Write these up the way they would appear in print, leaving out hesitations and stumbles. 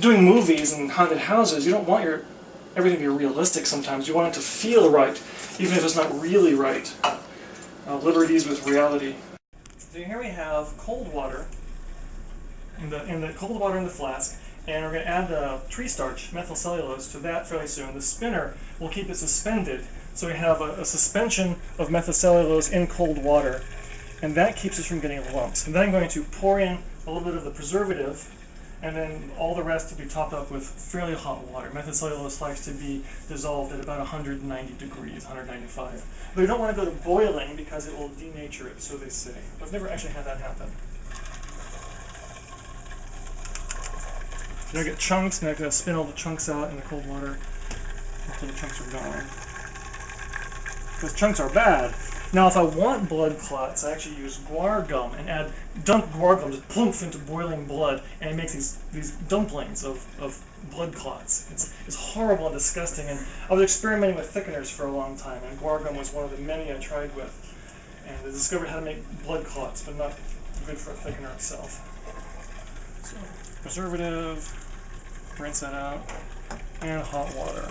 doing movies and haunted houses, you don't want everything to be realistic sometimes. You want it to feel right, even if it's not really right. Liberties with reality. So here we have cold water in the cold water in the flask, and we're going to add the tree starch, methyl cellulose, to that fairly soon. The spinner will keep it suspended, so we have a suspension of methyl cellulose in cold water, and that keeps us from getting lumps. And then I'm going to pour in a little bit of the preservative, and then all the rest to be topped up with fairly hot water. Methyl cellulose likes to be dissolved at about 190 degrees, 195. But you don't want to go to boiling because it will denature it, so they say. I've never actually had that happen. You're going to get chunks, and I'm going to spin all the chunks out in the cold water until the chunks are gone. Because chunks are bad. Now, if I want blood clots, I actually use guar gum and dunk guar gum, just plump into boiling blood, and it makes these dumplings of blood clots. It's horrible and disgusting, and I was experimenting with thickeners for a long time, and guar gum was one of the many I tried with, and I discovered how to make blood clots, but not good for a thickener itself. So, preservative, rinse that out, and hot water.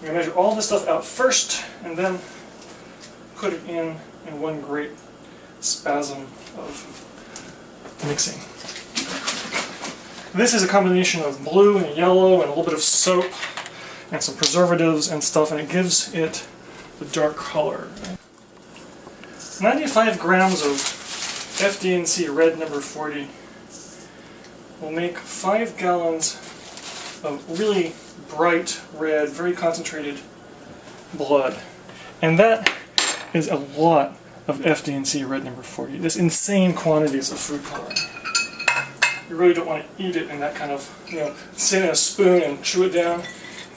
I'm going to measure all this stuff out first, and then put it in one great spasm of mixing. This is a combination of blue and yellow and a little bit of soap and some preservatives and stuff, and it gives it the dark color. 95 grams of FD&C red number 40 will make 5 gallons of really bright red, very concentrated blood. And that is a lot of FD&C red number 40. This insane quantities of food coloring. You really don't want to eat it in that kind of, sit in a spoon and chew it down.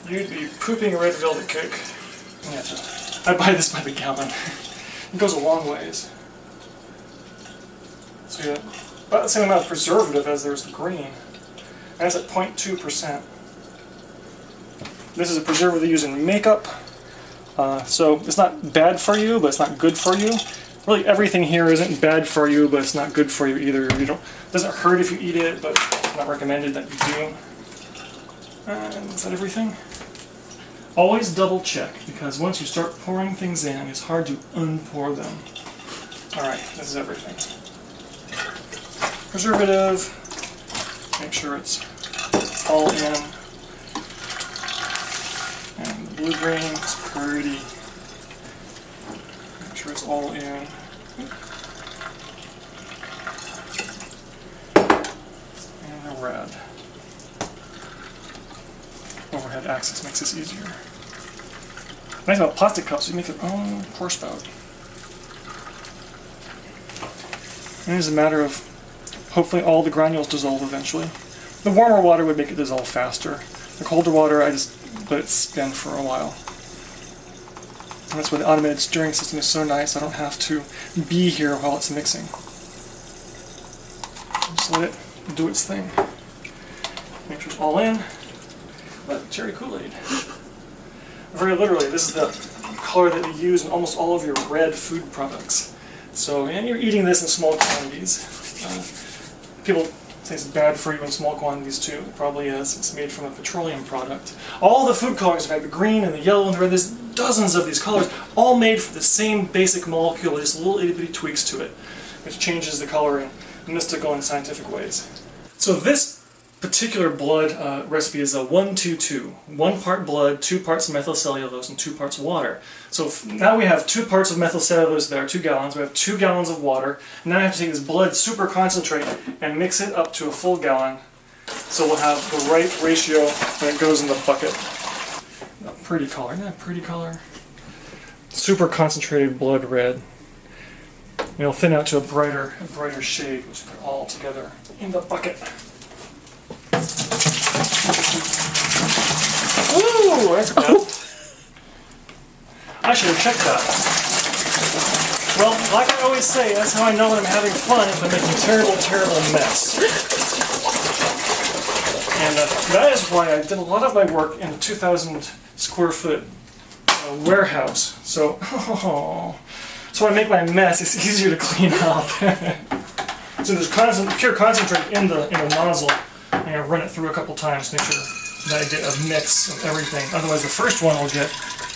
You'd be pooping a red velvet cake. Yeah, I buy this by the gallon. It goes a long ways. So yeah, about the same amount of preservative as there's the green. And that's at 0.2%. This is a preservative they use in makeup, so it's not bad for you, but it's not good for you. Really, everything here isn't bad for you, but it's not good for you either. It doesn't hurt if you eat it, but it's not recommended that you do. And is that everything? Always double check, because once you start pouring things in, it's hard to unpour them. Alright, this is everything. Preservative, make sure it's all in. And the blue-green is pretty. Make sure it's all in. And the red. Overhead access makes this easier. Nice about plastic cups, you make your own pour spout. And it's a matter of hopefully all the granules dissolve eventually. The warmer water would make it dissolve faster. The colder water, I just let it spin for a while. And that's why the automated stirring system is so nice. I don't have to be here while it's mixing. Just let it do its thing. Make sure it's all in. But cherry Kool-Aid. Very literally, this is the color that you use in almost all of your red food products. So, and you're eating this in small quantities. People say it's bad for you in small quantities too. It probably is. It's made from a petroleum product. All the food colors, in fact, the green and the yellow and the red, there's dozens of these colors, all made from the same basic molecule, just little itty-bitty tweaks to it, which changes the color in mystical and scientific ways. So this particular blood recipe is a 1-2-2. 1 part blood, 2 parts methyl cellulose, and 2 parts water. So now we have 2 parts of methyl cellulose there, 2 gallons. We have 2 gallons of water. Now I have to take this blood super concentrate and mix it up to a full gallon. So we'll have the right ratio when it goes in the bucket. A pretty color, isn't that a pretty color? Super concentrated blood red. And it'll thin out to a brighter shade, which put it all together in the bucket. Ooh, that's good. I should have checked that. Well, like I always say, that's how I know when I'm having fun, if I'm making a terrible, terrible mess. And that is why I did a lot of my work in a 2,000 square foot warehouse. So, so when I make my mess, it's easier to clean up. So there's pure concentrate in the nozzle. I'm going to run it through a couple times to make sure that I get a mix of everything. Otherwise the first one will get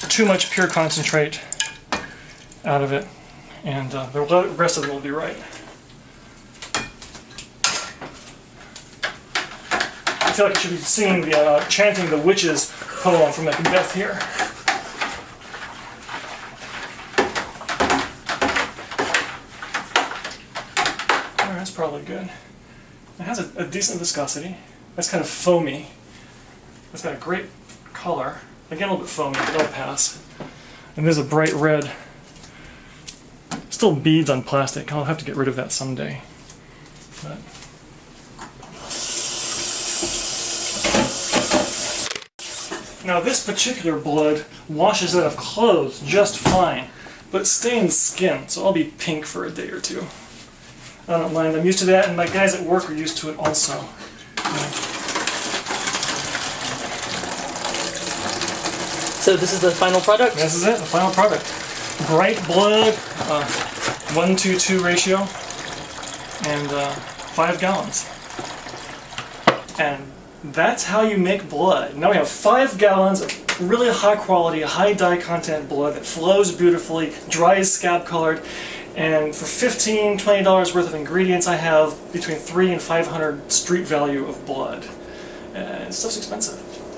too much pure concentrate out of it, and the rest of them will be right. I feel like I should be singing the chanting the witches poem from Macbeth here. Alright, that's probably good. It has a decent viscosity. That's kind of foamy. It's got a great color. Again, a little bit foamy, but that'll pass. And there's a bright red. Still beads on plastic. I'll have to get rid of that someday. But now this particular blood washes out of clothes just fine, but it stains skin, so I'll be pink for a day or two. I don't mind, I'm used to that, and my guys at work are used to it also. So this is the final product? This is it, the final product. Bright blood, 1-to-2 ratio, and 5 gallons. And that's how you make blood. Now we have 5 gallons of really high quality, high dye content blood that flows beautifully, dries scab colored, and for $15, $20 worth of ingredients I have between $300 and $500 street value of blood. And stuff's expensive.